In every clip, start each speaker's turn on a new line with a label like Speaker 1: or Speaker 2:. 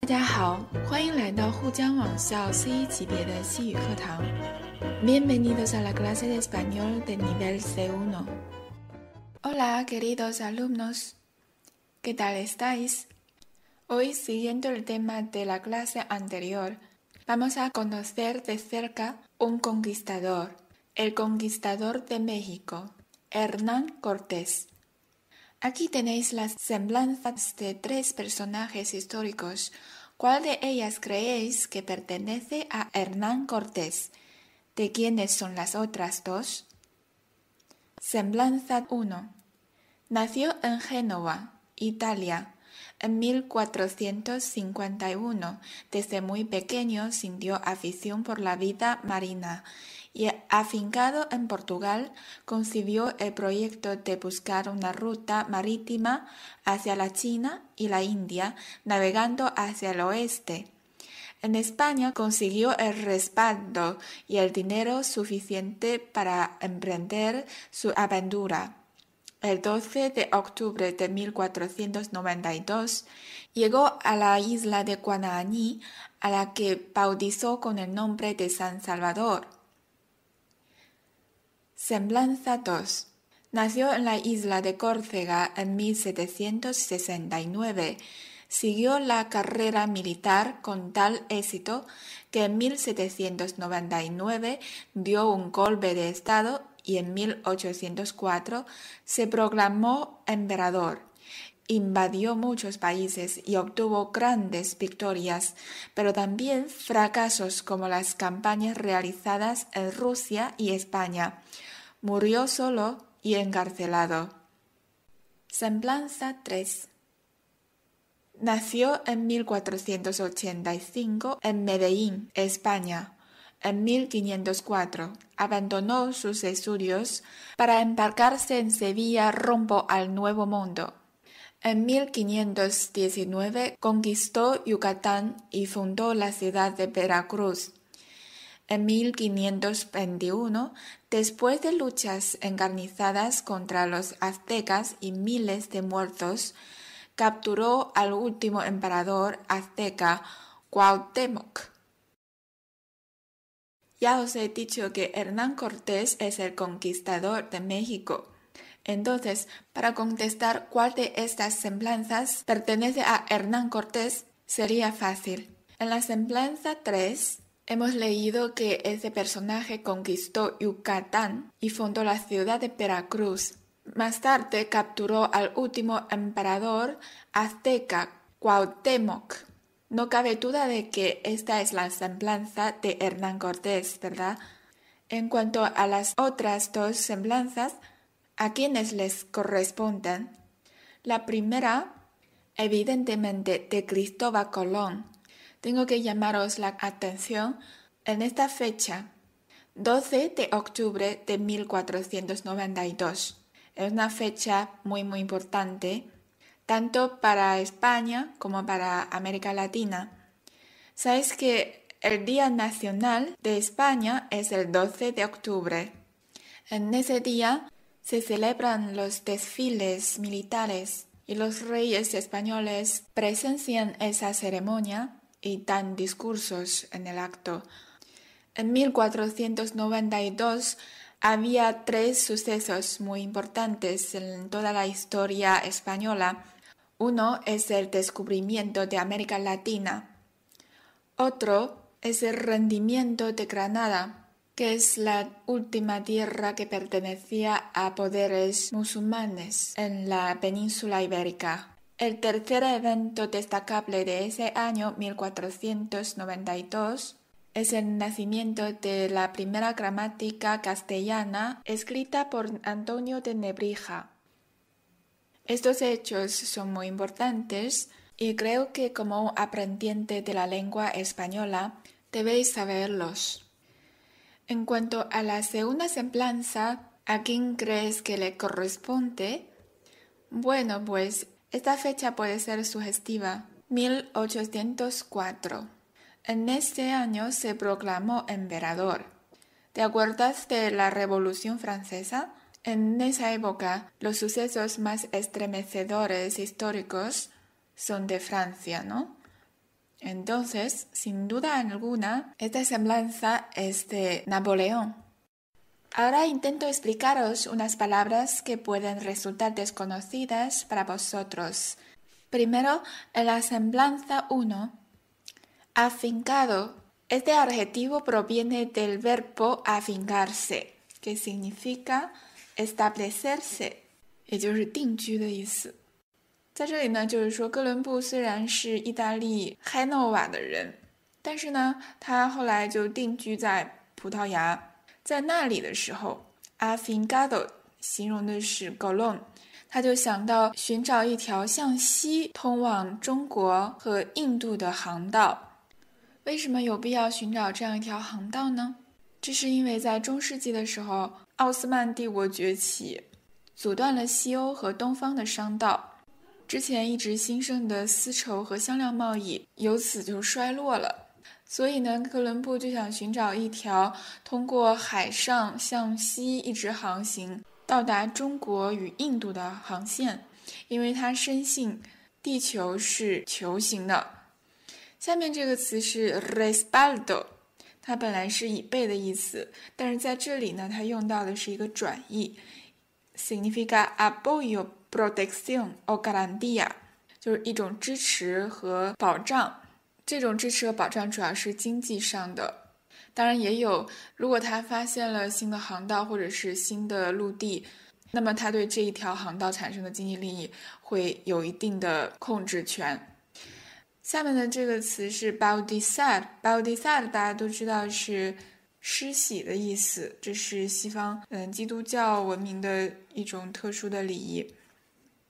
Speaker 1: 大家好，欢迎来到沪江网校 C1 级别的西语课堂。Bienvenidos a la clase de español de nivel C1. Hola, queridos alumnos. ¿Qué tal estáis? Hoy, siguiendo el tema de la clase anterior, vamos a conocer de cerca un conquistador, el conquistador de México, Hernán Cortés. Aquí tenéis las semblanzas de tres personajes históricos. ¿Cuál de ellas creéis que pertenece a Hernán Cortés? ¿De quiénes son las otras dos? Semblanza 1. Nació en Génova, Italia, en 1451. Desde muy pequeño sintió afición por la vida marina y, afincado en Portugal, concibió el proyecto de buscar una ruta marítima hacia la China y la India, navegando hacia el oeste. En España consiguió el respaldo y el dinero suficiente para emprender su aventura. El 12 de octubre de 1492 llegó a la isla de Guananí, a la que bautizó con el nombre de San Salvador. Semblanza 2. Nació en la isla de Córcega en 1769. Siguió la carrera militar con tal éxito que en 1799 dio un golpe de estado y en 1804 se proclamó emperador. Invadió muchos países y obtuvo grandes victorias, pero también fracasos como las campañas realizadas en Rusia y España. Murió solo y encarcelado. Semblanza 3. Nació en 1485 en Medellín, España. En 1504 abandonó sus estudios para embarcarse en Sevilla rumbo al Nuevo Mundo. En 1519 conquistó Yucatán y fundó la ciudad de Veracruz. En 1521, después de luchas encarnizadas contra los aztecas y miles de muertos, capturó al último emperador azteca, Cuauhtémoc. Ya os he dicho que Hernán Cortés es el conquistador de México. Entonces, para contestar cuál de estas semblanzas pertenece a Hernán Cortés, sería fácil. En la semblanza 3, hemos leído que ese personaje conquistó Yucatán y fundó la ciudad de Veracruz. Más tarde capturó al último emperador azteca, Cuauhtémoc. No cabe duda de que esta es la semblanza de Hernán Cortés, ¿verdad? En cuanto a las otras dos semblanzas, ¿a quiénes les corresponden? La primera, evidentemente, de Cristóbal Colón. Tengo que llamaros la atención en esta fecha, 12 de octubre de 1492. Es una fecha muy importante, tanto para España como para América Latina. ¿Sabes que el Día Nacional de España es el 12 de octubre? En ese día se celebran los desfiles militares y los reyes españoles presencian esa ceremonia y dan discursos en el acto. En 1492 había tres sucesos muy importantes en toda la historia española. Uno es el descubrimiento de América Latina. Otro es el rendimiento de Granada, que es la última tierra que pertenecía a poderes musulmanes en la península ibérica. El tercer evento destacable de ese año 1492 es el nacimiento de la primera gramática castellana escrita por Antonio de Nebrija. Estos hechos son muy importantes y creo que como aprendiente de la lengua española debéis saberlos. En cuanto a la segunda semblanza, ¿a quién crees que le corresponde? Bueno, pues esta fecha puede ser sugestiva. 1804. En este año se proclamó emperador. ¿Te acuerdas de la Revolución Francesa? En esa época, los sucesos más estremecedores históricos son de Francia, ¿no? Entonces, sin duda alguna, esta semblanza es de Napoleón. Ahora intento explicaros unas palabras que pueden resultar desconocidas para vosotros. Primero, en la semblanza 1, afincado. Este adjetivo proviene del verbo afincarse, que significa establecerse, 也就是定居的意思。在这里呢，就是说哥伦布虽然是意大利海诺瓦的人，但是呢，他后来就定居在葡萄牙。在那里的时候 afincado 形容的是 Colón， 他就想到寻找一条向西通往中国和印度的航道。为什么有必要寻找这样一条航道呢？这是因为在中世纪的时候，奥斯曼帝国崛起，阻断了西欧和东方的商道，之前一直兴盛的丝绸和香料贸易由此就衰落了。所以呢，哥伦布就想寻找一条通过海上向西一直航行到达中国与印度的航线，因为他深信地球是球形的。下面这个词是 respaldo， 它本来是椅背的意思，但是在这里呢，它用到的是一个转义 significa apoyo, protección o garantía， 就是一种支持和保障。这种支持和保障主要是经济上的，当然也有，如果他发现了新的航道或者是新的陆地，那么他对这一条航道产生的经济利益会有一定的控制权。下面的这个词是 bautizar， bautizar 大家都知道是施洗的意思，这是西方基督教文明的一种特殊的礼仪。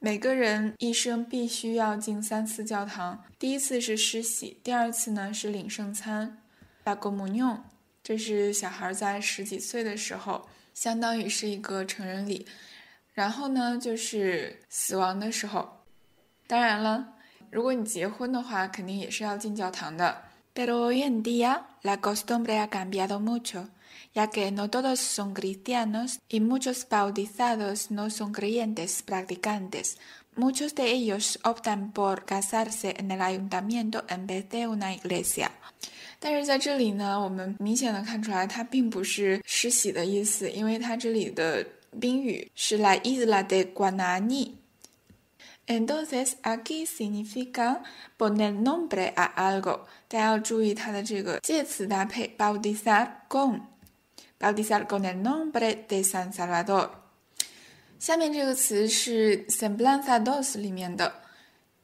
Speaker 1: 每个人一生必须要进3次教堂，第一次是施洗，第二次呢是领圣餐 La comunión， 这是小孩在10几岁的时候，相当于是一个成人礼。然后呢就是死亡的时候，当然了，如果你结婚的话肯定也是要进教堂的。 Pero hoy en día la costumbre ha cambiado mucho，ya que no todos son cristianos y muchos bautizados no son creyentes practicantes. Muchos de ellos optan por casarse en el ayuntamiento en vez de una iglesia. 但是在这里呢，我们明显的看出来它并不是施洗的意思，因为它这里的宾语是 la isla de Guanani。Entonces, aquí significa poner nombre a algo. 大家要注意它的这个介词搭配 bautizar con el nombre de San Salvador。 下面这个词是 semblanza 2里面的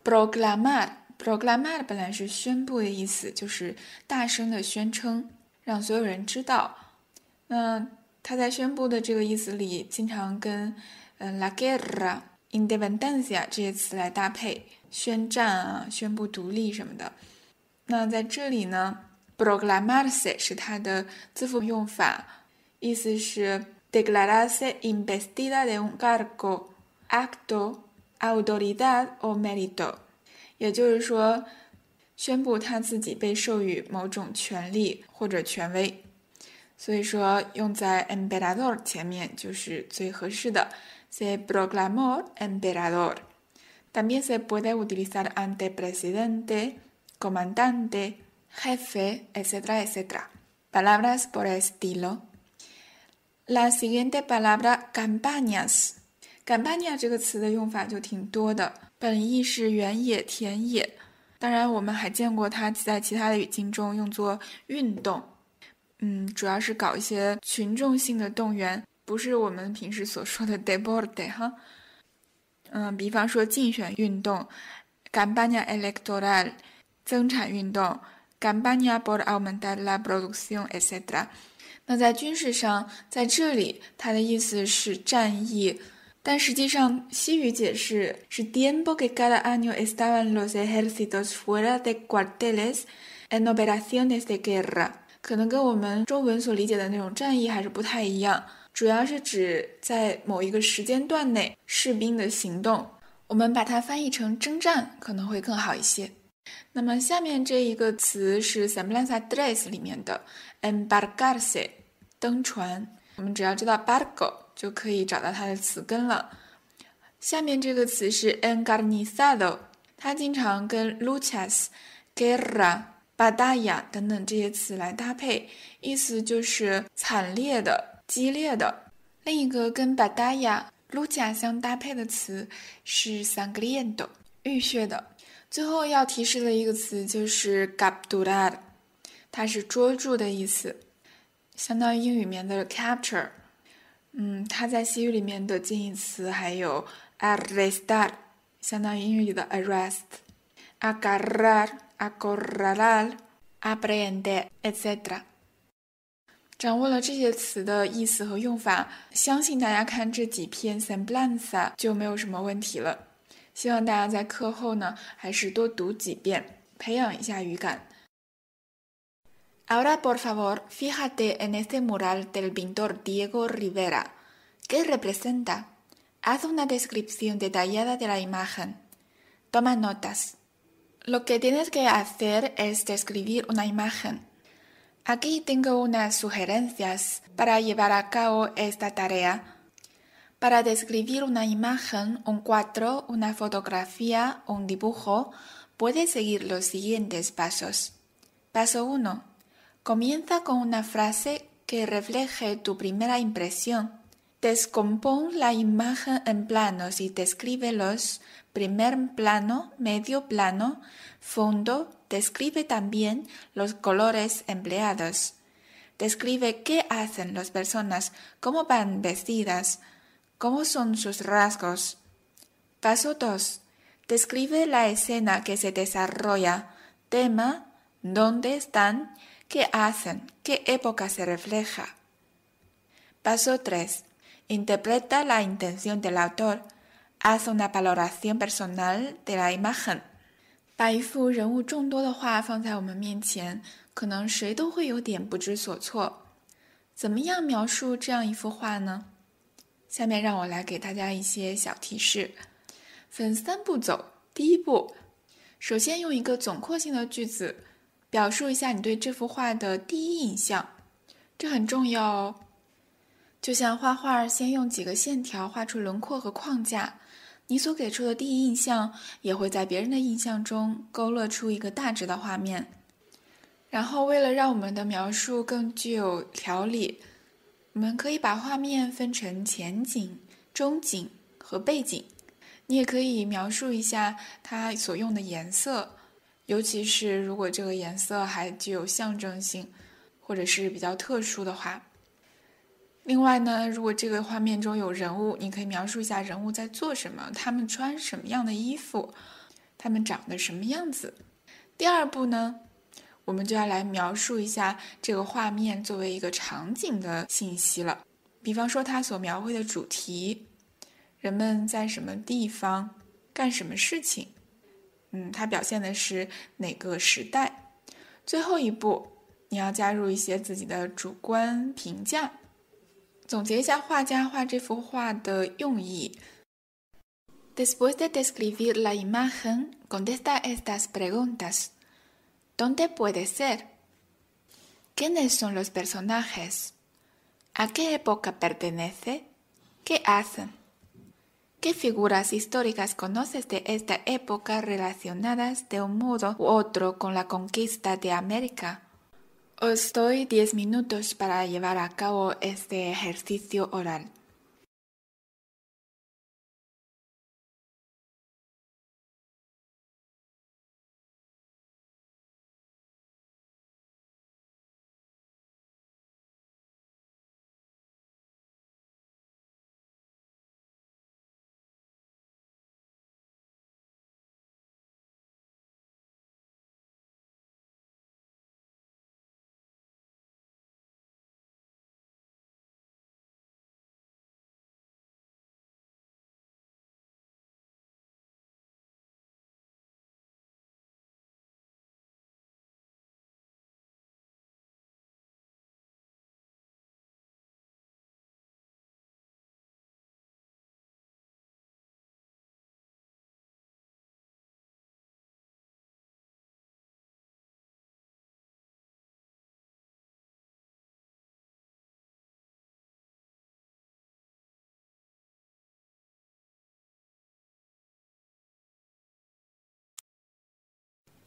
Speaker 1: proclamar。 proclamar 本来是宣布的意思，就是大声的宣称，让所有人知道。那他在宣布的这个意思里经常跟la guerra、independencia 这些词来搭配，宣战啊，宣布独立什么的。那在这里呢 proclamarse 是它的字符用法，意思是 declararse investida de un cargo, acto, autoridad o mérito， 也就是说宣布他自己被授予某种权利或者权威，所以说用在 emperador 前面就是最合适的。Se proclamó emperador. También se puede utilizar ante presidente, comandante, jefe, etc., etc. Palabras por estilo. La siguiente palabra, campañas. Campaña 这个词的用法就挺多的，本意是原野、田野，当然我们还见过它在其他的语境中用作运动，主要是搞一些群众性的动员，不是我们平时所说的 deporte 哈。比方说竞选运动 campaña electoral， 增产运动 campaña por aumentar la producción etc。 那在军事上，在这里它的意思是战役，但实际上西语解释是 tiempo que cada año estaban los ejércitos fuera de cuarteles en operaciones de guerra， 可能跟我们中文所理解的那种战役还是不太一样，主要是指在某一个时间段内士兵的行动，我们把它翻译成征战可能会更好一些。那么下面这一个词是 semblanza 3里面的 embarcarse， 登船，我们只要知道 barco 就可以找到它的词根了。下面这个词是 encarnizado， 它经常跟 luchas guerra、batalla 等等这些词来搭配，意思就是惨烈的、激烈的。另一个跟 batalla、lucha 相搭配的词是 sangriento、浴血的。最后要提示的一个词就是 capturar， 它是捉住的意思，相当于英语里面的 capture。它在西语里面的近义词还有 arrestar， 相当于英语里的 arrest、agarrar、acorralar、aprehender，etc。掌握了这些词的意思和用法，相信大家看这几篇 semblanza 就没有什么问题了。希望大家在课后呢，还是多读几遍，培养一下语感。Ahora, por favor, fíjate en este mural del pintor Diego Rivera. ¿Qué representa? Haz una descripción detallada de la imagen. Toma notas. Lo que tienes que hacer es describir una imagen. Aquí tengo unas sugerencias para llevar a cabo esta tarea. Para describir una imagen, un cuadro, una fotografía o un dibujo, puedes seguir los siguientes pasos. Paso 1. Comienza con una frase que refleje tu primera impresión. Descompón la imagen en planos y descríbelos. Primer plano, medio plano, fondo. Describe también los colores empleados. Describe qué hacen las personas, cómo van vestidas, cómo son sus rasgos. Paso 2. Describe la escena que se desarrolla. Tema, dónde están, qué hacen, qué época se refleja. Paso 3. Interpreta la intención del autor. Haz una valoración personal de la imagen. 把一幅人物众多的画放在我们面前，可能谁都会有点不知所措。怎么样描述这样一幅画呢？下面让我来给大家一些小提示。分3步走。第一步，首先用一个总括性的句子表述一下你对这幅画的第一印象，这很重要哦。就像画画先用几个线条画出轮廓和框架，你所给出的第一印象也会在别人的印象中勾勒出一个大致的画面。然后为了让我们的描述更具有条理，我们可以把画面分成前景、中景和背景。你也可以描述一下它所用的颜色，尤其是如果这个颜色还具有象征性或者是比较特殊的话。另外呢，如果这个画面中有人物，你可以描述一下人物在做什么，他们穿什么样的衣服，他们长得什么样子。第二步呢，我们就要来描述一下这个画面作为一个场景的信息了。比方说它所描绘的主题，人们在什么地方干什么事情，它表现的是哪个时代。最后一步，你要加入一些自己的主观评价，总结一下画家画这幅画的用意。Después de describir la imagen, contesta estas preguntas. ¿Dónde puede ser? ¿Quiénes son los personajes? ¿A qué época pertenece? ¿Qué hacen? ¿Qué figuras históricas conoces de esta época relacionadas de un modo u otro con la conquista de América? Os doy 10 minutos para llevar a cabo este ejercicio oral.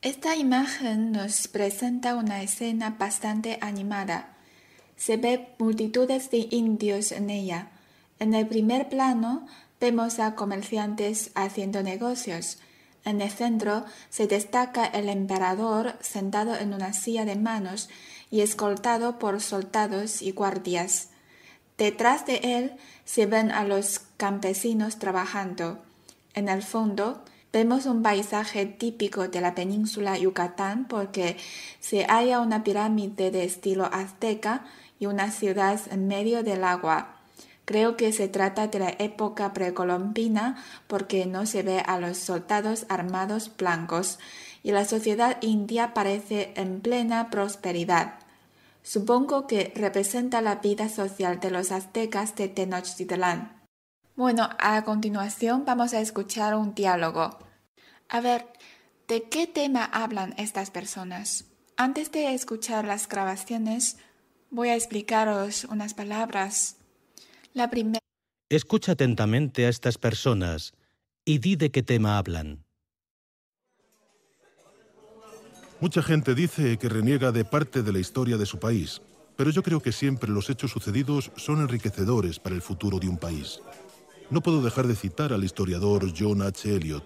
Speaker 1: Esta imagen nos presenta una escena bastante animada. Se ve multitudes de indios en ella. En el primer plano vemos a comerciantes haciendo negocios. En el centro se destaca el emperador sentado en una silla de manos y escoltado por soldados y guardias. Detrás de él se ven a los campesinos trabajando. En el fondo vemos un paisaje típico de la península Yucatán porque se halla una pirámide de estilo azteca y una ciudad en medio del agua. Creo que se trata de la época precolombina porque no se ve a los soldados armados blancos y la sociedad india parece en plena prosperidad. Supongo que representa la vida social de los aztecas de Tenochtitlán. Bueno, a continuación vamos a escuchar un diálogo. A ver, ¿de qué tema hablan estas personas? Antes de escuchar las grabaciones, voy a explicaros unas palabras. La primera.
Speaker 2: Escucha atentamente a estas personas y di de qué tema hablan.
Speaker 3: Mucha gente dice que reniega de parte de la historia de su país, pero yo creo que siempre los hechos sucedidos son enriquecedores para el futuro de un país. No puedo dejar de citar al historiador John H. Eliot,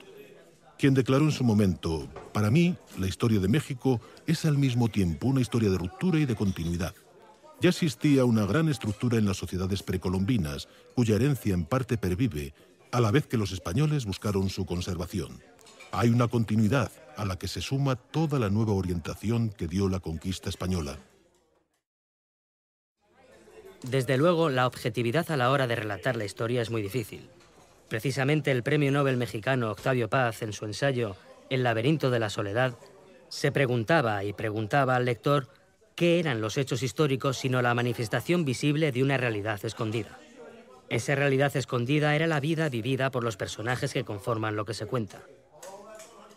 Speaker 3: quien declaró en su momento: para mí, la historia de México es al mismo tiempo una historia de ruptura y de continuidad. Ya existía una gran estructura en las sociedades precolombinas, cuya herencia en parte pervive, a la vez que los españoles buscaron su conservación. Hay una continuidad a la que se suma toda la nueva orientación que dio la conquista española.
Speaker 4: Desde luego, la objetividad a la hora de relatar la historia es muy difícil. Precisamente el premio Nobel mexicano Octavio Paz, en su ensayo El laberinto de la soledad, se preguntaba y preguntaba al lector qué eran los hechos históricos sino la manifestación visible de una realidad escondida. Esa realidad escondida era la vida vivida por los personajes que conforman lo que se cuenta.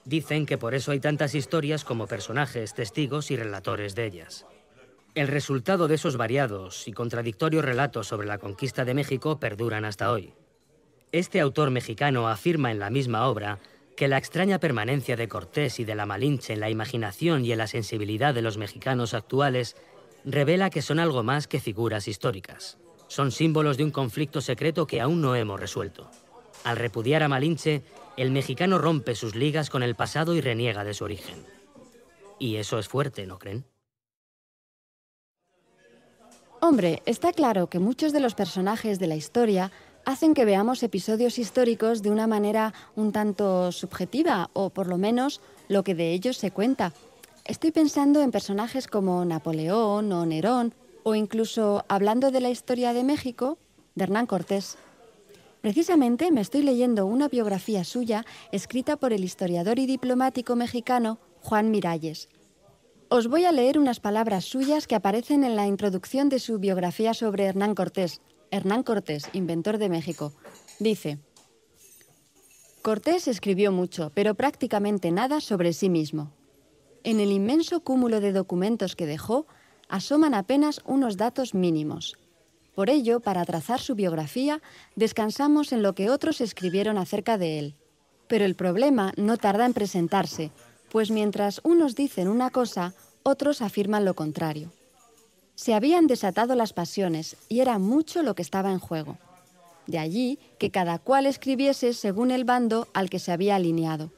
Speaker 4: Dicen que por eso hay tantas historias como personajes, testigos y relatores de ellas. El resultado de esos variados y contradictorios relatos sobre la conquista de México perduran hasta hoy. Este autor mexicano afirma en la misma obra que la extraña permanencia de Cortés y de la Malinche en la imaginación y en la sensibilidad de los mexicanos actuales revela que son algo más que figuras históricas. Son símbolos de un conflicto secreto que aún no hemos resuelto. Al repudiar a Malinche, el mexicano rompe sus ligas con el pasado y reniega de su origen. Y eso es fuerte, ¿no creen?
Speaker 5: Hombre, está claro que muchos de los personajes de la historia hacen que veamos episodios históricos de una manera un tanto subjetiva, o por lo menos lo que de ellos se cuenta. Estoy pensando en personajes como Napoleón o Nerón, o incluso, hablando de la historia de México, de Hernán Cortés. Precisamente me estoy leyendo una biografía suya escrita por el historiador y diplomático mexicano Juan Miralles. Os voy a leer unas palabras suyas que aparecen en la introducción de su biografía sobre Hernán Cortés, inventor de México. Dice: Cortés escribió mucho, pero prácticamente nada sobre sí mismo. En el inmenso cúmulo de documentos que dejó, asoman apenas unos datos mínimos. Por ello, para trazar su biografía, descansamos en lo que otros escribieron acerca de él. Pero el problema no tarda en presentarse, pues mientras unos dicen una cosa, otros afirman lo contrario. Se habían desatado las pasiones y era mucho lo que estaba en juego. De allí que cada cual escribiese según el bando al que se había alineado.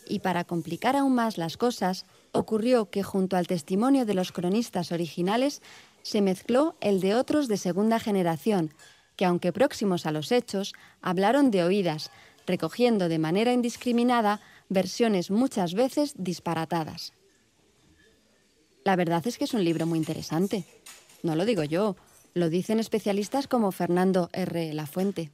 Speaker 5: Y para complicar aún más las cosas, ocurrió que junto al testimonio de los cronistas originales se mezcló el de otros de segunda generación, que aunque próximos a los hechos, hablaron de oídas, recogiendo de manera indiscriminada versiones muchas veces disparatadas. La verdad es que es un libro muy interesante. No lo digo yo, lo dicen especialistas como Fernando R. Lafuente.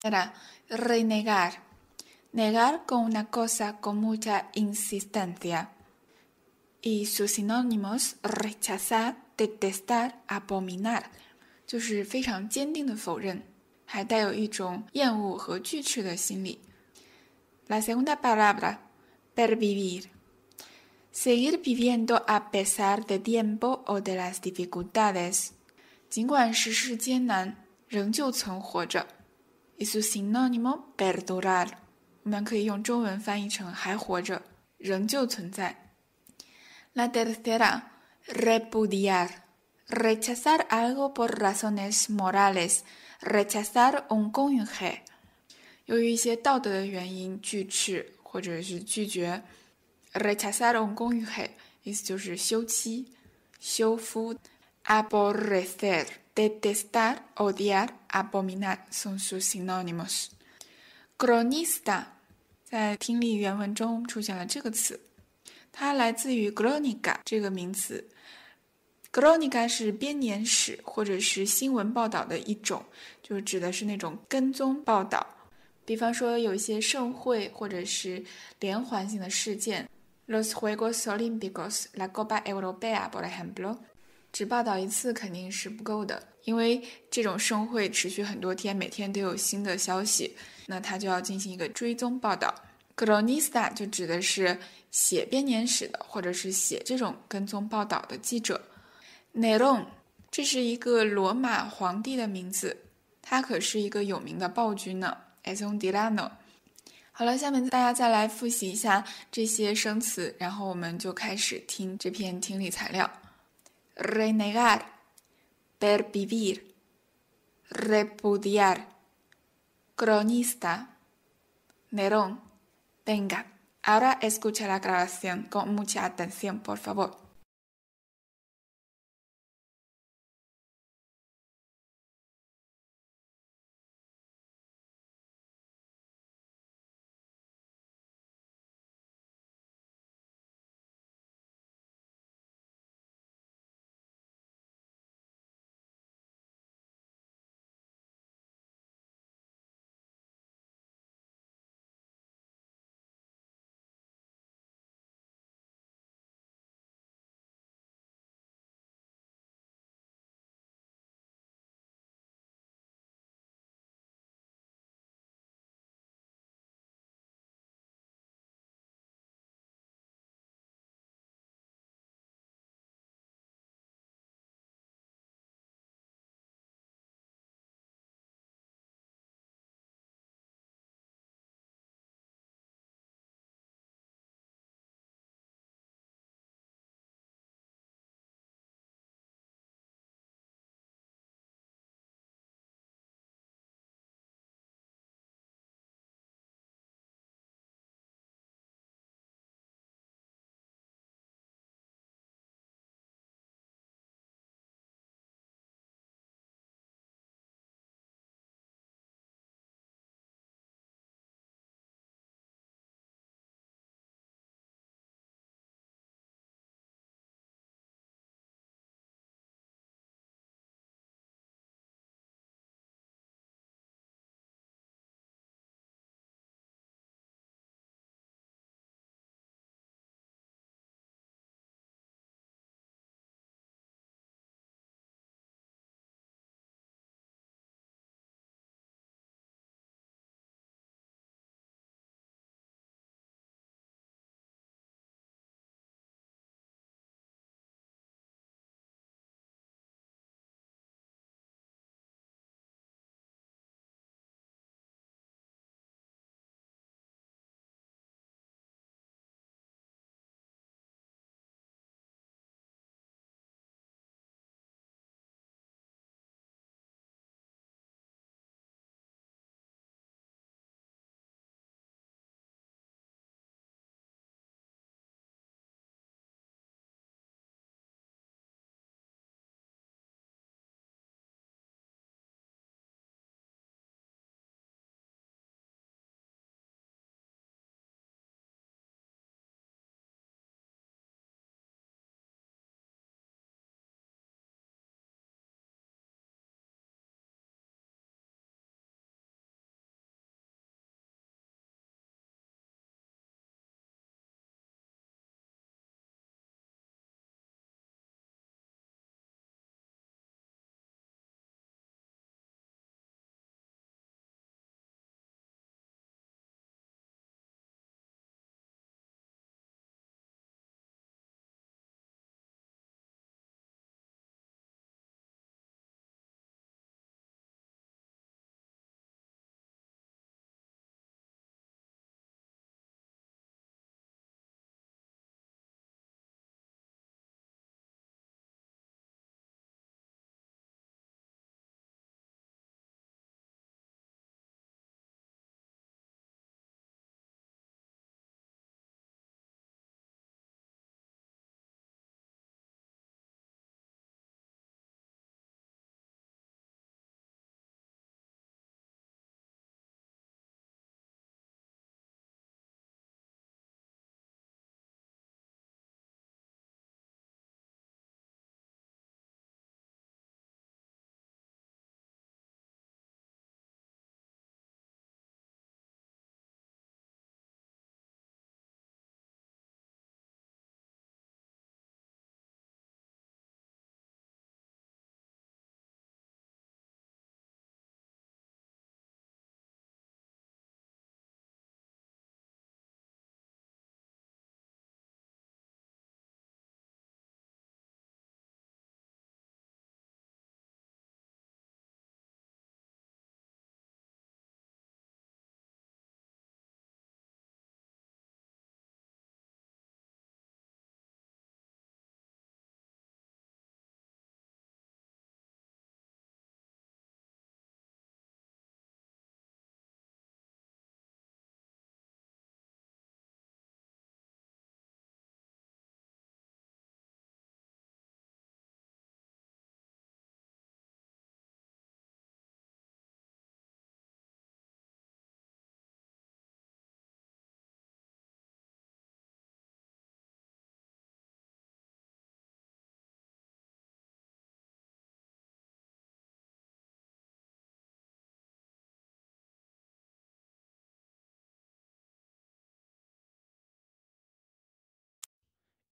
Speaker 1: Era renegar. Negar con una cosa con mucha insistencia. Y sus sinónimos rechazar, detestar, abominar, 就是非常坚定的否认，还带有一种厌恶和拒斥的心理。La segunda palabra, pervivir. Seguir viviendo a pesar del tiempo o de las dificultades. 尽管世事艰难，仍旧存活着。Y su sinónimo, perdurar. 我们可以用中文翻译成还活着，仍旧存在。La tercera, repudiar. Rechazar algo por razones morales. Rechazar un cónyuge. 由于一些道德的原因拒斥或者是拒绝。Rechazar un cónyuge 意思就是休妻、休夫。Aborrecer, detestar, odiar, abominar son sus sinónimos. Cronista 在听力原文中出现了这个词。它来自于 crónica 这个名词。crónica 是编年史或者是新闻报道的一种，就指的是那种跟踪报道。比方说有一些盛会或者是连环性的事件 Los Juegos Olímpicos, la Copa Europea, por ejemplo， 只报道一次肯定是不够的，因为这种盛会持续很多天，每天都有新的消息，那它就要进行一个追踪报道。Cronista 就指的是写编年史的，或者是写这种跟踪报道的记者。Nerón 这是一个罗马皇帝的名字，他可是一个有名的暴君呢。Es un tirano。 好了，下面大家再来复习一下这些生词，然后我们就开始听这篇听力材料。Renegar, pervivir, repudiar, cronista, Nerón. Venga, ahora escucha la grabación con mucha atención, por favor.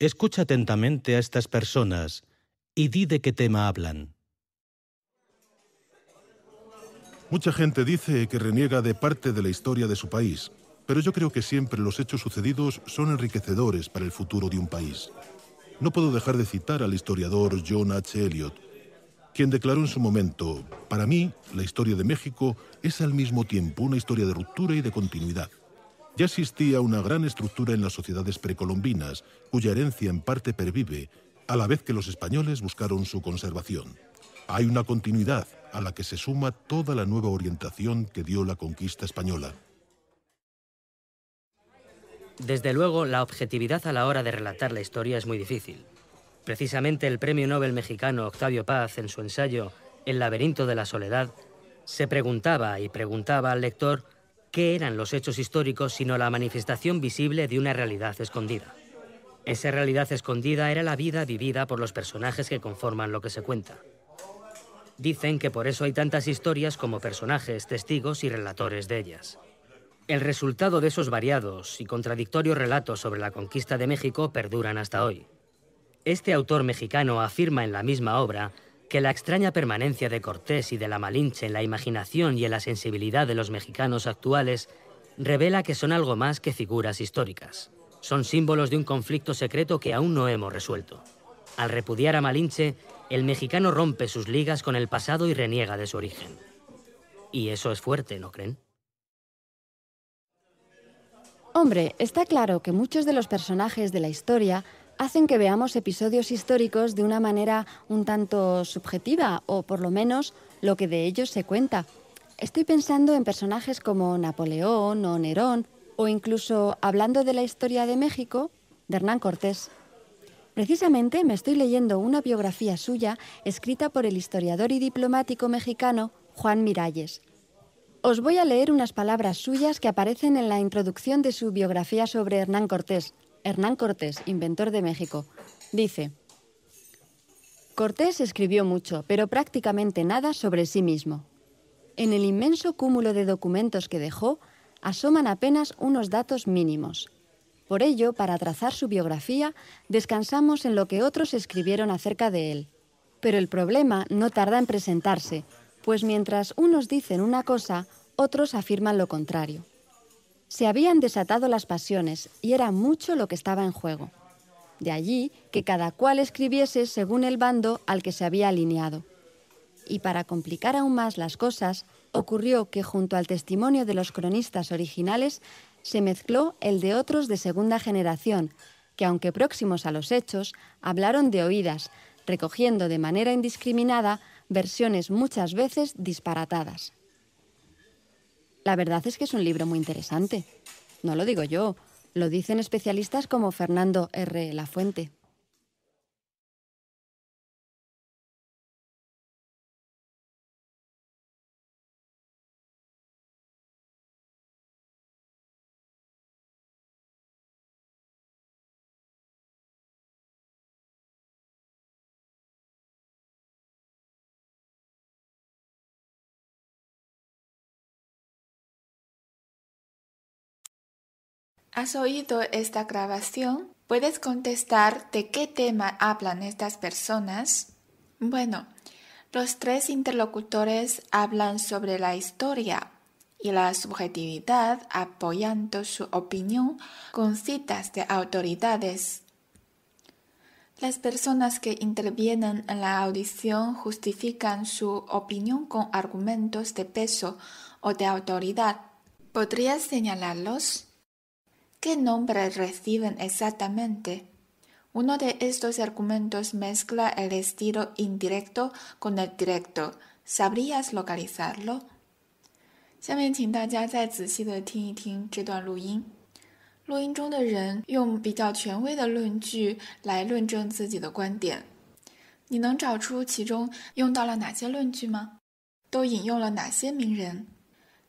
Speaker 2: Escucha atentamente a estas personas y di de qué tema hablan.
Speaker 3: Mucha gente dice que reniega de parte de la historia de su país, pero yo creo que siempre los hechos sucedidos son enriquecedores para el futuro de un país. No puedo dejar de citar al historiador John H. Eliot, quien declaró en su momento: para mí, la historia de México es al mismo tiempo una historia de ruptura y de continuidad. Ya existía una gran estructura en las sociedades precolombinas, cuya herencia en parte pervive, a la vez que los españoles buscaron su conservación. Hay una continuidad a la que se suma toda la nueva orientación que dio la conquista española.
Speaker 4: Desde luego, la objetividad a la hora de relatar la historia es muy difícil. Precisamente el premio Nobel mexicano Octavio Paz, en su ensayo El laberinto de la soledad, se preguntaba y preguntaba al lector qué eran los hechos históricos sino la manifestación visible de una realidad escondida. Esa realidad escondida era la vida vivida por los personajes que conforman lo que se cuenta. Dicen que por eso hay tantas historias como personajes, testigos y relatores de ellas. El resultado de esos variados y contradictorios relatos sobre la conquista de México perduran hasta hoy. Este autor mexicano afirma en la misma obra que la extraña permanencia de Cortés y de la Malinche en la imaginación y en la sensibilidad de los mexicanos actuales revela que son algo más que figuras históricas. Son símbolos de un conflicto secreto que aún no hemos resuelto. Al repudiar a Malinche, el mexicano rompe sus ligas con el pasado y reniega de su origen. Y eso es fuerte, ¿no creen?
Speaker 5: Hombre, está claro que muchos de los personajes de la historia hacen que veamos episodios históricos de una manera un tanto subjetiva, o por lo menos lo que de ellos se cuenta. Estoy pensando en personajes como Napoleón o Nerón, o incluso, hablando de la historia de México, de Hernán Cortés. Precisamente me estoy leyendo una biografía suya escrita por el historiador y diplomático mexicano Juan Miralles. Os voy a leer unas palabras suyas que aparecen en la introducción de su biografía sobre Hernán Cortés, inventor de México. Dice: Cortés escribió mucho, pero prácticamente nada sobre sí mismo. En el inmenso cúmulo de documentos que dejó, asoman apenas unos datos mínimos. Por ello, para trazar su biografía, descansamos en lo que otros escribieron acerca de él. Pero el problema no tarda en presentarse, pues mientras unos dicen una cosa, otros afirman lo contrario. Se habían desatado las pasiones y era mucho lo que estaba en juego. De allí que cada cual escribiese según el bando al que se había alineado. Y para complicar aún más las cosas, ocurrió que junto al testimonio de los cronistas originales se mezcló el de otros de segunda generación, que aunque próximos a los hechos, hablaron de oídas, recogiendo de manera indiscriminada versiones muchas veces disparatadas. La verdad es que es un libro muy interesante. No lo digo yo, lo dicen especialistas como Fernando R. Lafuente.
Speaker 1: ¿Has oído esta grabación? ¿Puedes contestar de qué tema hablan estas personas? Bueno, los tres interlocutores hablan sobre la historia y la subjetividad apoyando su opinión con citas de autoridades. Las personas que intervienen en la audición justifican su opinión con argumentos de peso o de autoridad. ¿Podrías señalarlos? ¿Qué nombre reciben exactamente? Uno de estos argumentos mezcla el estilo indirecto con el directo. ¿Sabrías localizarlo? 下面请大家再仔细地听一听这段录音。录音中的人用比较权威的论据来论证自己的观点。你能找出其中用到了哪些论据吗？都引用了哪些名人？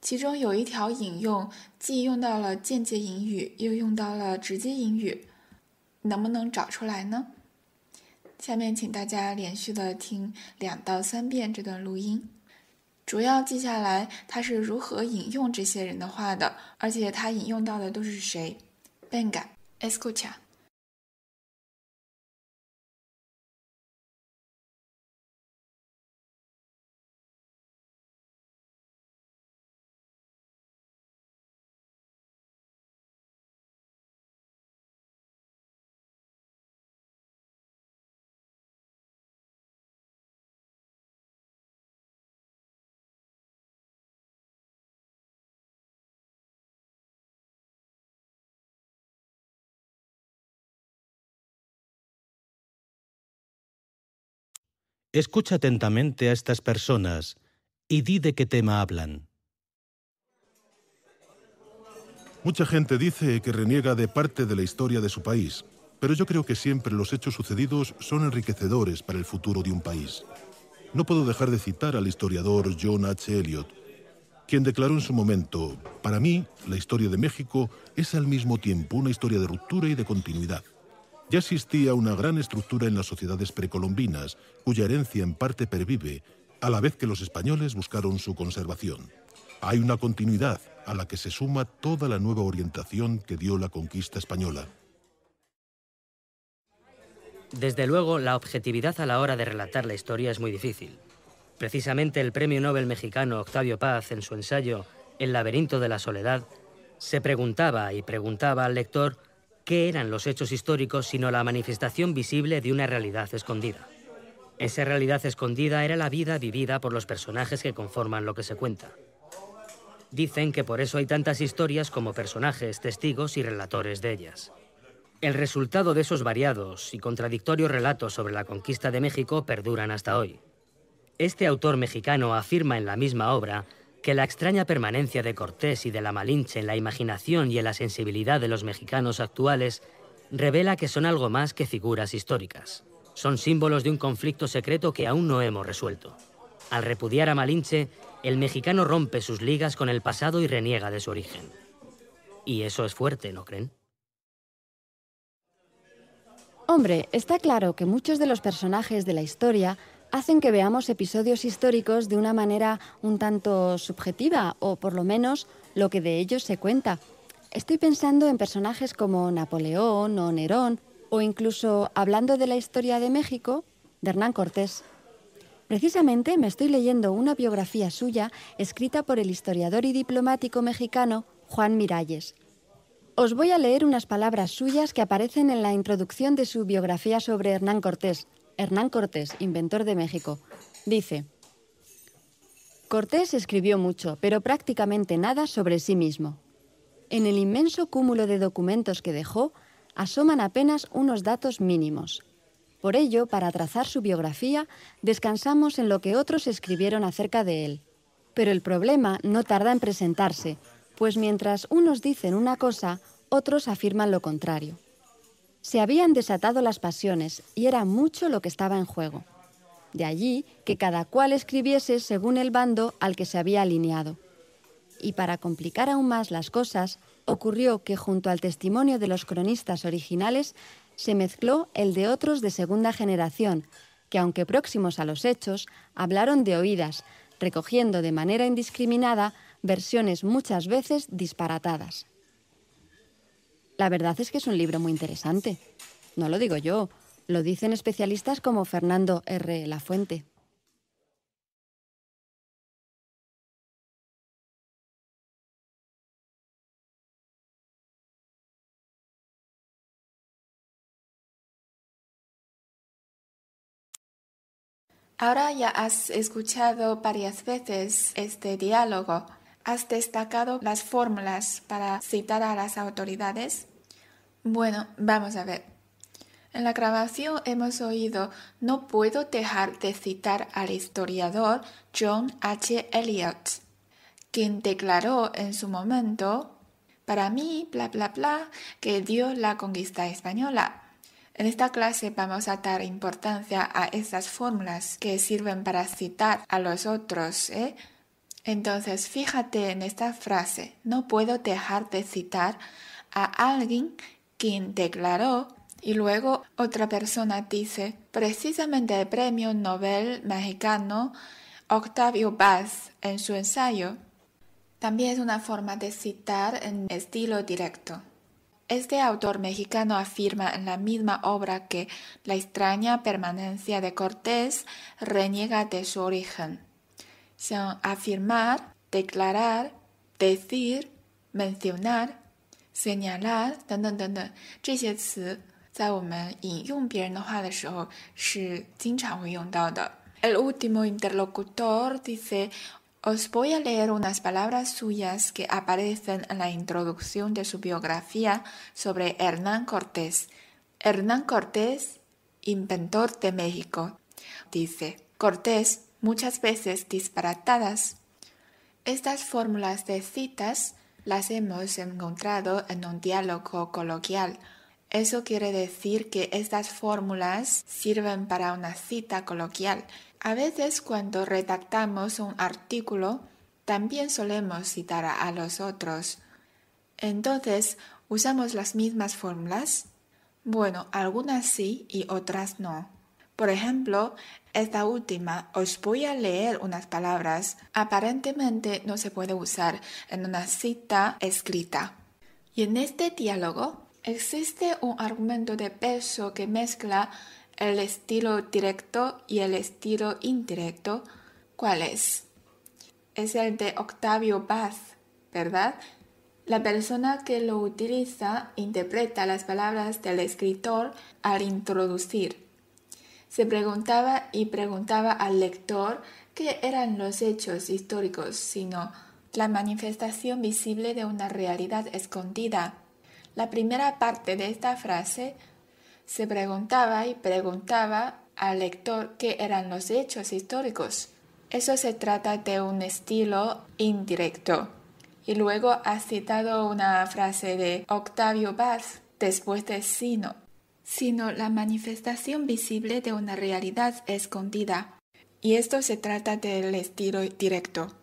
Speaker 1: 其中有一条引用既用到了间接引语，又用到了直接引语，能不能找出来呢？下面请大家连续的听2到3遍这段录音，主要记下来他是如何引用这些人的话的，而且他引用到的都是谁。Venga, escucha.
Speaker 2: Escucha atentamente a estas personas y di de qué tema hablan.
Speaker 3: Mucha gente dice que reniega de parte de la historia de su país, pero yo creo que siempre los hechos sucedidos son enriquecedores para el futuro de un país. No puedo dejar de citar al historiador John H. Eliot, quien declaró en su momento: para mí, la historia de México es al mismo tiempo una historia de ruptura y de continuidad. Ya existía una gran estructura en las sociedades precolombinas, cuya herencia en parte pervive, a la vez que los españoles buscaron su conservación. Hay una continuidad a la que se suma toda la nueva orientación que dio la conquista española.
Speaker 4: Desde luego, la objetividad a la hora de relatar la historia es muy difícil. Precisamente el premio Nobel mexicano Octavio Paz, en su ensayo El laberinto de la soledad, se preguntaba y preguntaba al lector qué eran los hechos históricos sino la manifestación visible de una realidad escondida. Esa realidad escondida era la vida vivida por los personajes que conforman lo que se cuenta. Dicen que por eso hay tantas historias como personajes, testigos y relatores de ellas. El resultado de esos variados y contradictorios relatos sobre la conquista de México perduran hasta hoy. Este autor mexicano afirma en la misma obra que la extraña permanencia de Cortés y de la Malinche en la imaginación y en la sensibilidad de los mexicanos actuales revela que son algo más que figuras históricas. Son símbolos de un conflicto secreto que aún no hemos resuelto. Al repudiar a Malinche, el mexicano rompe sus ligas con el pasado y reniega de su origen. Y eso es fuerte, ¿no creen?
Speaker 5: Hombre, está claro que muchos de los personajes de la historia hacen que veamos episodios históricos de una manera un tanto subjetiva, o por lo menos lo que de ellos se cuenta. Estoy pensando en personajes como Napoleón o Nerón, o incluso, hablando de la historia de México, de Hernán Cortés. Precisamente me estoy leyendo una biografía suya escrita por el historiador y diplomático mexicano Juan Miralles. Os voy a leer unas palabras suyas que aparecen en la introducción de su biografía sobre Hernán Cortés, inventor de México. Dice: Cortés escribió mucho, pero prácticamente nada sobre sí mismo. En el inmenso cúmulo de documentos que dejó, asoman apenas unos datos mínimos. Por ello, para trazar su biografía, descansamos en lo que otros escribieron acerca de él. Pero el problema no tarda en presentarse, pues mientras unos dicen una cosa, otros afirman lo contrario. Se habían desatado las pasiones y era mucho lo que estaba en juego. De allí que cada cual escribiese según el bando al que se había alineado. Y para complicar aún más las cosas, ocurrió que junto al testimonio de los cronistas originales se mezcló el de otros de segunda generación, que aunque próximos a los hechos, hablaron de oídas, recogiendo de manera indiscriminada versiones muchas veces disparatadas. La verdad es que es un libro muy interesante. No lo digo yo, lo dicen especialistas como Fernando R. Lafuente.
Speaker 1: Ahora ya has escuchado varias veces este diálogo. ¿Has destacado las fórmulas para citar a las autoridades? Bueno, vamos a ver. En la grabación hemos oído: no puedo dejar de citar al historiador John H. Eliot, quien declaró en su momento: para mí, bla bla bla, que dio la conquista española. En esta clase vamos a dar importancia a esas fórmulas que sirven para citar a los otros, ¿eh? Entonces, fíjate en esta frase: no puedo dejar de citar a alguien quien declaró, y luego otra persona dice: precisamente el premio Nobel mexicano Octavio Paz en su ensayo. También es una forma de citar en estilo directo. Este autor mexicano afirma en la misma obra que la extraña permanencia de Cortés reniega de su origen. 像 afirmar, declarar, decir, mencionar, señalar 等等等等，这些词在我们引用别人的话的时候是经常会用到的。El último interlocutor dice: os voy a leer unas palabras suyas que aparecen en la introducción de su biografía sobre Hernán Cortés. Hernán Cortés, inventor de México. Dice, Cortés, muchas veces disparatadas. Estas fórmulas de citas las hemos encontrado en un diálogo coloquial. Eso quiere decir que estas fórmulas sirven para una cita coloquial. A veces cuando redactamos un artículo, también solemos citar a los otros. Entonces, ¿usamos las mismas fórmulas? Bueno, algunas sí y otras no. Por ejemplo, esta última, os voy a leer unas palabras, aparentemente no se puede usar en una cita escrita. Y en este diálogo existe un argumento de peso que mezcla el estilo directo y el estilo indirecto. ¿Cuál es? Es el de Octavio Paz, ¿verdad? La persona que lo utiliza interpreta las palabras del escritor al introducir. Se preguntaba y preguntaba al lector qué eran los hechos históricos, sino la manifestación visible de una realidad escondida. La primera parte de esta frase se preguntaba y preguntaba al lector qué eran los hechos históricos. Eso se trata de un estilo indirecto. Y luego ha citado una frase de Octavio Paz después de sino la manifestación visible de una realidad escondida. Y esto se trata del estilo directo.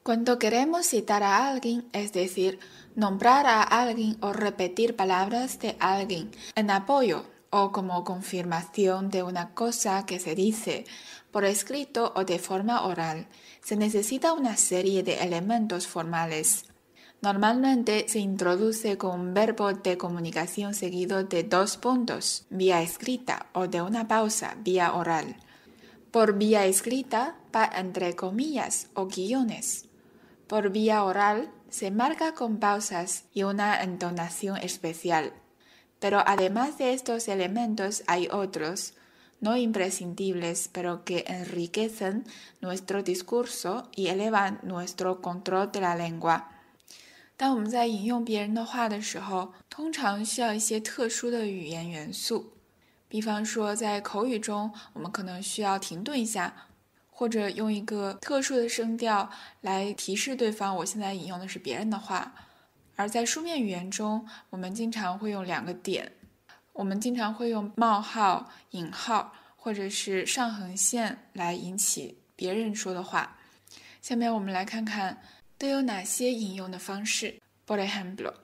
Speaker 1: Cuando queremos citar a alguien, es decir, nombrar a alguien o repetir palabras de alguien en apoyo o como confirmación de una cosa que se dice por escrito o de forma oral, se necesita una serie de elementos formales. Normalmente se introduce con un verbo de comunicación seguido de 2 puntos, vía escrita, o de una pausa, vía oral. Por vía escrita va entre comillas o guiones. Por vía oral se marca con pausas y una entonación especial. Pero además de estos elementos hay otros, no imprescindibles, pero que enriquecen nuestro discurso y elevan nuestro control de la lengua. 当我们在引用别人的话的时候，通常需要一些特殊的语言元素。比方说，在口语中，我们可能需要停顿一下，或者用一个特殊的声调来提示对方我现在引用的是别人的话。而在书面语言中，我们经常会用2个点，我们经常会用冒号、引号或者是上横线来引起别人说的话。下面我们来看看都有哪些引用的方式。Por ejemplo,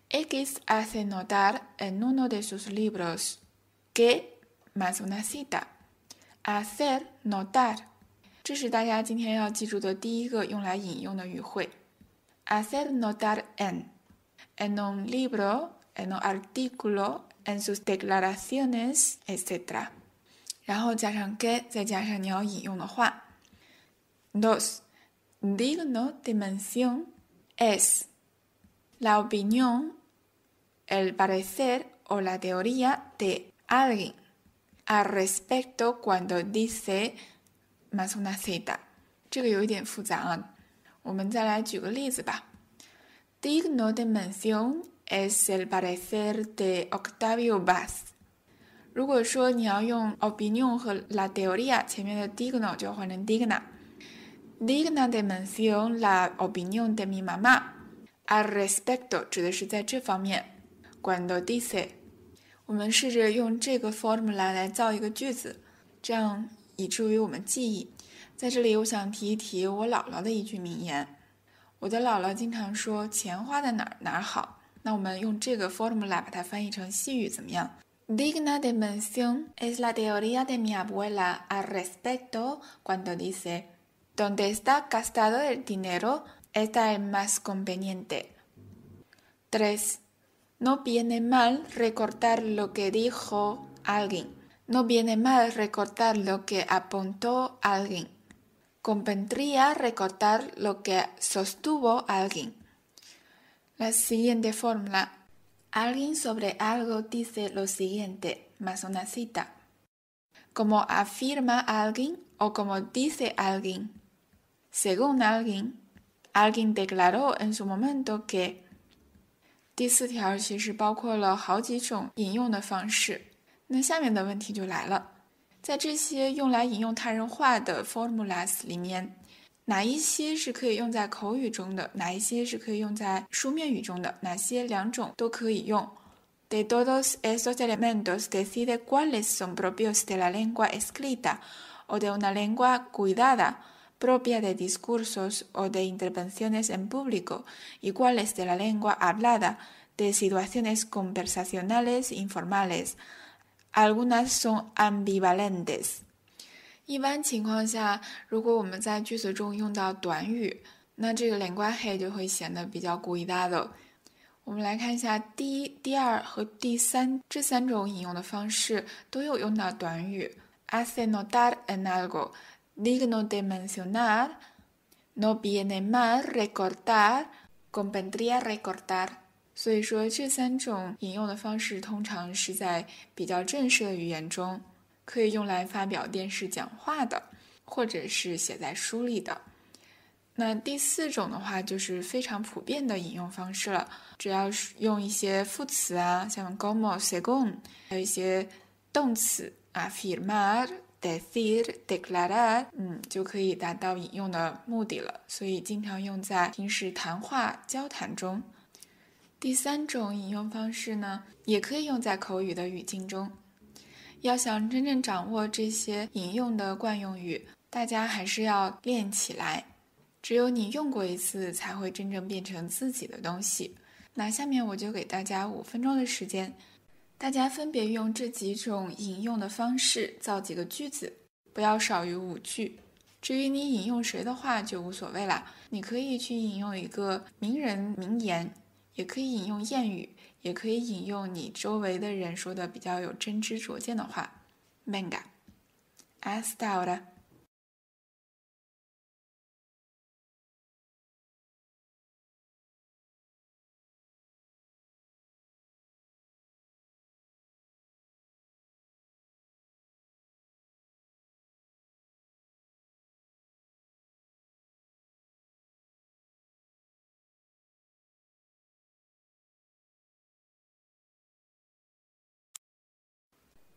Speaker 1: X hace notar en uno de sus libros que más una cita. Hacer notar， 这是大家今天要记住的第一个用来引用的语汇。Hacer notar en un libro, en un artículo, en sus declaraciones, etc. 然后加上 que， 再加上你要引用的话。2. Digno de mención es la opinión, el parecer o la teoría de alguien al respecto cuando dice más una cita. 这个有一点复杂啊，我们再来举个例子吧。Digno de mención es el parecer de Octavio Paz。如果说你要用 opinión 和 la teoría 前面的 digno 就换成 digna。Digna de mención la opinión de mi mamá al respecto 指的是在这方面。Cuando dice， 我们试着用这个 formula 来造一个句子，这样以至于我们记忆。在这里我想提一提我姥姥的一句名言。我的姥姥经常说钱花在哪儿哪儿好，那我们用这个 formula 把它翻译成西语怎么样？ Digna de mención es la teoría de mi abuela al respecto cuando dice donde está gastado el dinero está el más conveniente. 3. No viene mal recortar lo que dijo alguien. No viene mal recortar lo que apuntó alguien. Convendría recortar lo que sostuvo alguien. La siguiente fórmula. Alguien sobre algo dice lo siguiente, más una cita. Como afirma alguien o como dice alguien. Según alguien, alguien declaró en su momento que。 第4条其实包括了好几种引用的方式，那下面的问题就来了，在这些用来引用他人话的 formulas 里面，哪一些是可以用在口语中的，哪一些是可以用在书面语中的，哪些两种都可以用。De todos esos elementos decide cuáles son propios de la lengua escrita o de una lengua cuidada, propia de discursos o de intervenciones en público, y cuáles de la lengua hablada, de situaciones conversacionales informales. Algunas son ambivalentes. 一般情况下，如果我们在句子中用到短语，那这个 lenguaje 就会显得比较cuidado。我们来看一下第一、第二和第三这三种引用的方式都有用到短语 hace notar en algo, digno de mencionar, no viene mal recortar, convendría recortar。 所以说这三种引用的方式通常是在比较正式的语言中，可以用来发表电视讲话的，或者是写在书里的。那第四种的话就是非常普遍的引用方式了，只要是用一些副词啊，像 como, según， 还有一些动词 afirmar, decir, declarar， 就可以达到引用的目的了，所以经常用在平时谈话交谈中。第三种引用方式呢，也可以用在口语的语境中。要想真正掌握这些引用的惯用语，大家还是要练起来。只有你用过一次，才会真正变成自己的东西。那下面我就给大家5分钟的时间，大家分别用这几种引用的方式造几个句子，不要少于5句。至于你引用谁的话就无所谓啦，你可以去引用一个名人名言，也可以引用谚语，也可以引用你周围的人说的比较有真知灼见的话。Venga, hasta ahora.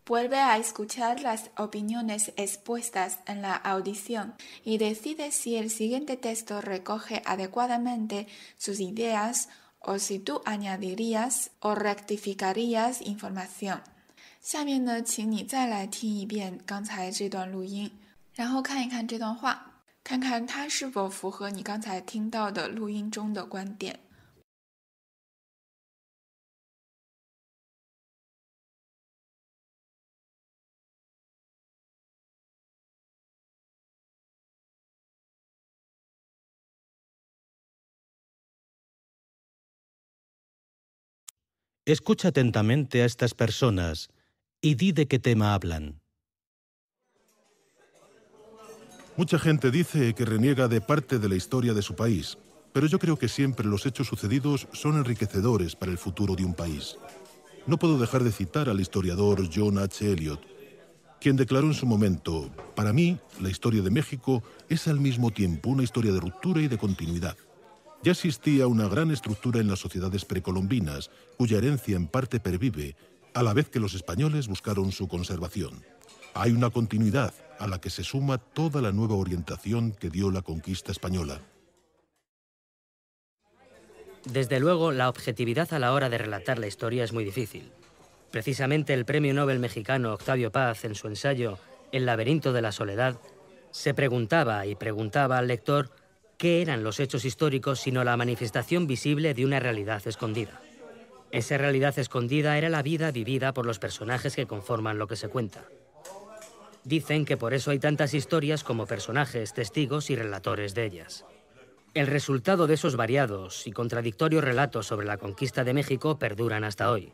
Speaker 1: Vuelve a escuchar las opiniones expuestas en la audición y decide si el siguiente texto recoge adecuadamente sus ideas o si tú añadirías o rectificarías información. 下面呢，请你再来听一遍刚才这段录音，然后看一看这段话，看看它是否符合你刚才听到的录音中的观点。
Speaker 2: Escucha atentamente a estas personas y di de qué tema hablan.
Speaker 3: Mucha gente dice que reniega de parte de la historia de su país, pero yo creo que siempre los hechos sucedidos son enriquecedores para el futuro de un país. No puedo dejar de citar al historiador John H. Eliot, quien declaró en su momento: para mí, la historia de México es al mismo tiempo una historia de ruptura y de continuidad. Ya existía una gran estructura en las sociedades precolombinas, cuya herencia en parte pervive, a la vez que los españoles buscaron su conservación. Hay una continuidad a la que se suma toda la nueva orientación que dio la conquista española.
Speaker 4: Desde luego, la objetividad a la hora de relatar la historia es muy difícil. Precisamente el premio Nobel mexicano Octavio Paz, en su ensayo El laberinto de la soledad, se preguntaba y preguntaba al lector ¿qué eran los hechos históricos sino la manifestación visible de una realidad escondida? Esa realidad escondida era la vida vivida por los personajes que conforman lo que se cuenta. Dicen que por eso hay tantas historias como personajes, testigos y relatores de ellas. El resultado de esos variados y contradictorios relatos sobre la conquista de México perduran hasta hoy.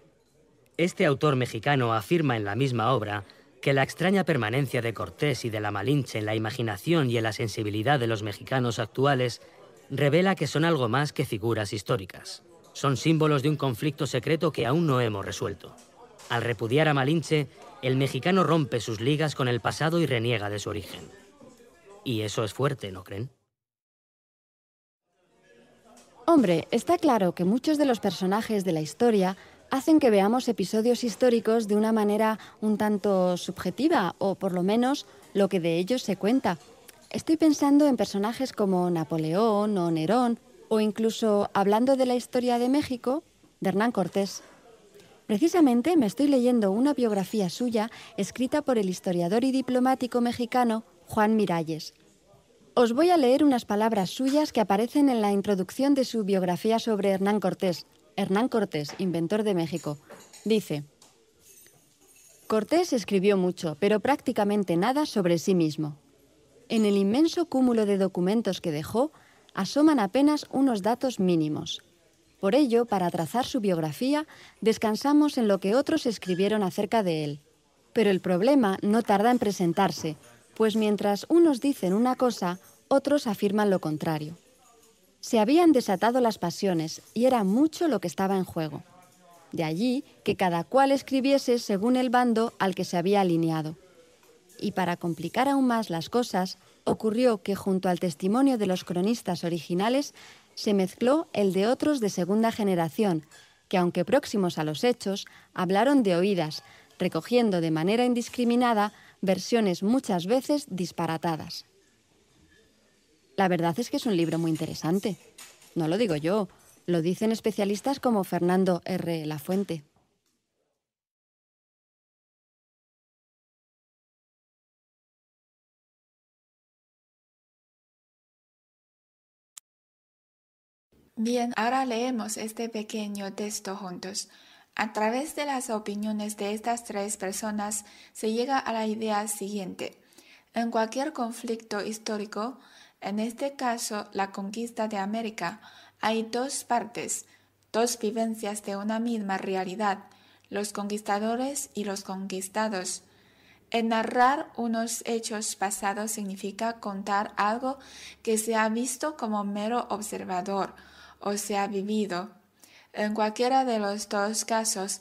Speaker 4: Este autor mexicano afirma en la misma obra que la extraña permanencia de Cortés y de la Malinche en la imaginación y en la sensibilidad de los mexicanos actuales revela que son algo más que figuras históricas. Son símbolos de un conflicto secreto que aún no hemos resuelto. Al repudiar a Malinche, el mexicano rompe sus ligas con el pasado y reniega de su origen. Y eso es fuerte, ¿no creen?
Speaker 5: Hombre, está claro que muchos de los personajes de la historia hacen que veamos episodios históricos de una manera un tanto subjetiva, o por lo menos lo que de ellos se cuenta. Estoy pensando en personajes como Napoleón o Nerón, o incluso, hablando de la historia de México, de Hernán Cortés. Precisamente me estoy leyendo una biografía suya escrita por el historiador y diplomático mexicano Juan Miralles. Os voy a leer unas palabras suyas que aparecen en la introducción de su biografía sobre Hernán Cortés, inventor de México. Dice: Cortés escribió mucho, pero prácticamente nada sobre sí mismo. En el inmenso cúmulo de documentos que dejó, asoman apenas unos datos mínimos. Por ello, para trazar su biografía, descansamos en lo que otros escribieron acerca de él. Pero el problema no tarda en presentarse, pues mientras unos dicen una cosa, otros afirman lo contrario. Se habían desatado las pasiones y era mucho lo que estaba en juego. De allí que cada cual escribiese según el bando al que se había alineado. Y para complicar aún más las cosas, ocurrió que junto al testimonio de los cronistas originales se mezcló el de otros de segunda generación, que aunque próximos a los hechos, hablaron de oídas, recogiendo de manera indiscriminada versiones muchas veces disparatadas. La verdad es que es un libro muy interesante. No lo digo yo, lo dicen especialistas como Fernando R. Lafuente.
Speaker 1: Bien, ahora leemos este pequeño texto juntos. A través de las opiniones de estas tres personas se llega a la idea siguiente. En cualquier conflicto histórico, en este caso la conquista de América, hay dos partes, dos vivencias de una misma realidad, los conquistadores y los conquistados. El narrar unos hechos pasados significa contar algo que se ha visto como mero observador o se ha vivido. En cualquiera de los dos casos,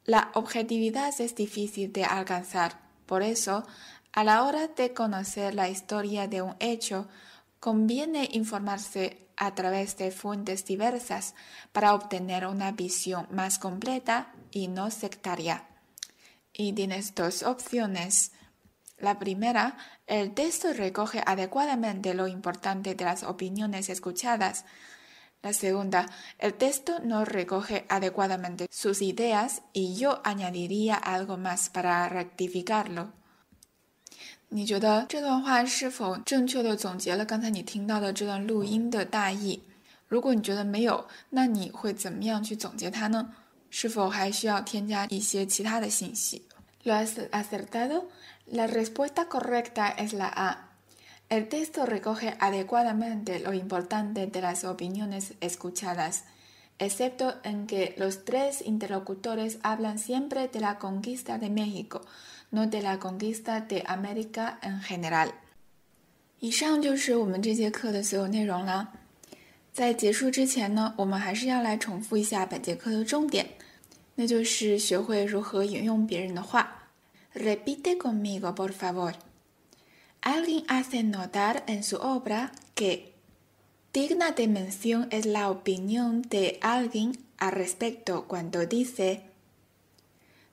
Speaker 1: la objetividad es difícil de alcanzar. Por eso, a la hora de conocer la historia de un hecho, conviene informarse a través de fuentes diversas para obtener una visión más completa y no sectaria. Y tienes dos opciones. La primera, el texto recoge adecuadamente lo importante de las opiniones escuchadas. La segunda, el texto no recoge adecuadamente sus ideas y yo añadiría algo más para rectificarlo. 你觉得这段话是否正确地总结了刚才你听到的这段录音的大意？如果你觉得没有，那你会怎么样去总结它呢？是否还需要添加一些其他的信息？ ¿Lo has acertado? La respuesta correcta es la A.El texto recoge adecuadamente lo importante de las opiniones escuchadas, excepto en que los tres interlocutores hablan siempre de la conquista de México, no de la conquista de América en general. 以上就是我们这节课的所有内容了。在结束之前呢，我们还是要来重复一下本节课的重点，那就是学会如何引用别人的话。Repite conmigo, por favor.Alguien hace notar en su obra que digna de mención es la opinión de alguien al respecto cuando dice: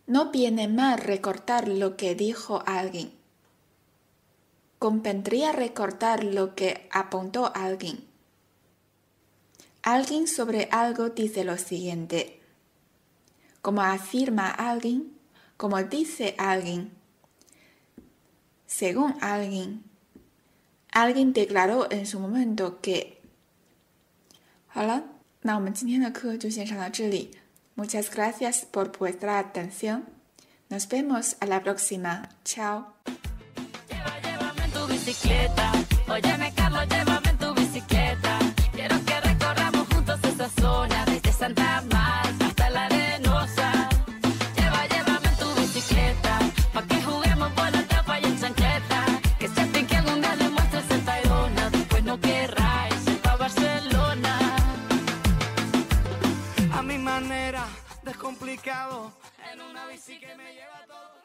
Speaker 1: no viene mal recortar lo que dijo alguien. Convendría recortar lo que apuntó alguien. Alguien sobre algo dice lo siguiente. Como afirma alguien, como dice alguien.Según alguien declaró en su momento que... 好了，那我们今天的课就先上到这里。Muchas gracias por vuestra atención. Nos vemos a la próxima. Chao.
Speaker 6: Llévame en tu bicicleta. Óyeme, Carlos, llévame en tu bicicleta. Quiero que recorramos juntos esa zona desde Santa Marta hasta la Arenosa. Llévame en tu bicicleta. Pa' que juguemos por la tapa y en chancleta. Que sepan que algún día le muestres el Tayrona. Después no querráis ir pa' Barcelona. A mi manera, descomplicado. En una bici que me lleva todo.